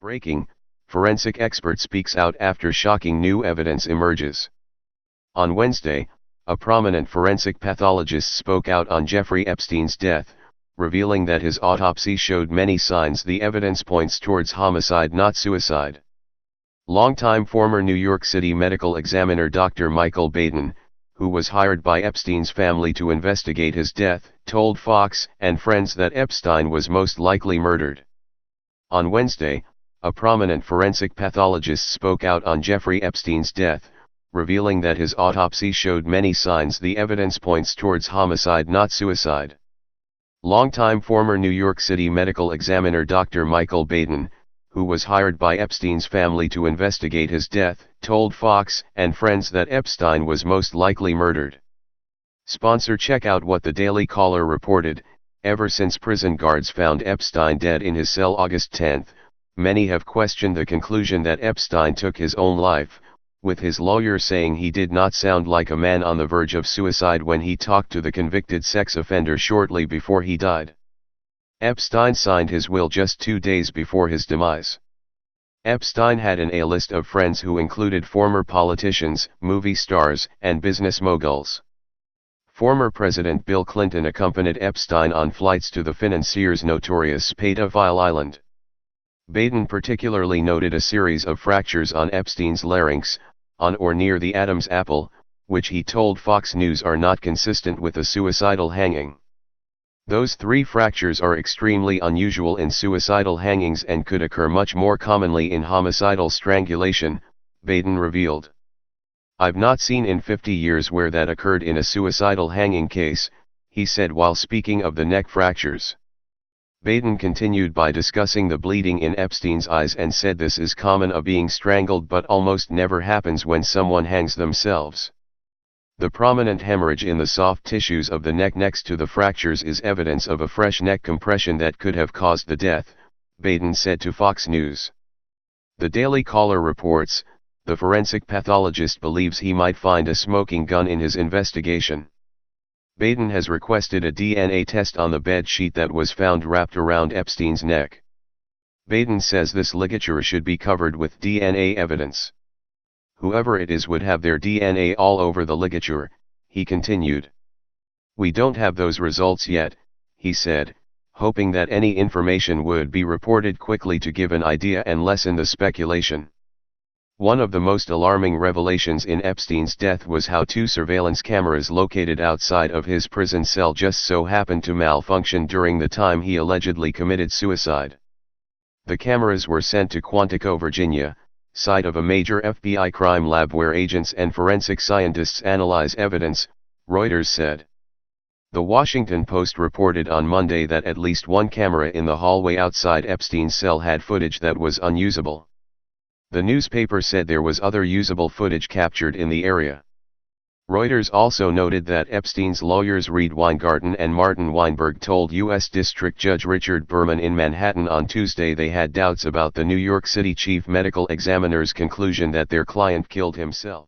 Breaking, forensic expert speaks out after shocking new evidence emerges. On Wednesday, a prominent forensic pathologist spoke out on Jeffrey Epstein's death, revealing that his autopsy showed many signs the evidence points towards homicide, not suicide. Longtime former New York City medical examiner Dr. Michael Baden, who was hired by Epstein's family to investigate his death, told Fox and Friends that Epstein was most likely murdered. On Wednesday, a prominent forensic pathologist spoke out on Jeffrey Epstein's death, revealing that his autopsy showed many signs the evidence points towards homicide, not suicide. Longtime former New York City medical examiner Dr. Michael Baden, who was hired by Epstein's family to investigate his death, told Fox and Friends that Epstein was most likely murdered. Sponsor: check out what the Daily Caller reported. Ever since prison guards found Epstein dead in his cell August 10, many have questioned the conclusion that Epstein took his own life, with his lawyer saying he did not sound like a man on the verge of suicide when he talked to the convicted sex offender shortly before he died. Epstein signed his will just 2 days before his demise. Epstein had an A-list of friends who included former politicians, movie stars, and business moguls. Former President Bill Clinton accompanied Epstein on flights to the financier's notorious pedophile island. Baden particularly noted a series of fractures on Epstein's larynx, on or near the Adam's apple, which he told Fox News are not consistent with a suicidal hanging. Those 3 fractures are extremely unusual in suicidal hangings and could occur much more commonly in homicidal strangulation, Baden revealed. I've not seen in 50 years where that occurred in a suicidal hanging case, he said while speaking of the neck fractures. Baden continued by discussing the bleeding in Epstein's eyes and said this is common of being strangled but almost never happens when someone hangs themselves. The prominent hemorrhage in the soft tissues of the neck next to the fractures is evidence of a fresh neck compression that could have caused the death, Baden said to Fox News. The Daily Caller reports, the forensic pathologist believes he might find a smoking gun in his investigation. Baden has requested a DNA test on the bed sheet that was found wrapped around Epstein's neck. Baden says this ligature should be covered with DNA evidence. Whoever it is would have their DNA all over the ligature, he continued. We don't have those results yet, he said, hoping that any information would be reported quickly to give an idea and lessen the speculation. One of the most alarming revelations in Epstein's death was how 2 surveillance cameras located outside of his prison cell just so happened to malfunction during the time he allegedly committed suicide. The cameras were sent to Quantico, Virginia, site of a major FBI crime lab where agents and forensic scientists analyze evidence, Reuters said. The Washington Post reported on Monday that at least 1 camera in the hallway outside Epstein's cell had footage that was unusable. The newspaper said there was other usable footage captured in the area. Reuters also noted that Epstein's lawyers Reed Weingarten and Martin Weinberg told U.S. District Judge Richard Berman in Manhattan on Tuesday they had doubts about the New York City chief medical examiner's conclusion that their client killed himself.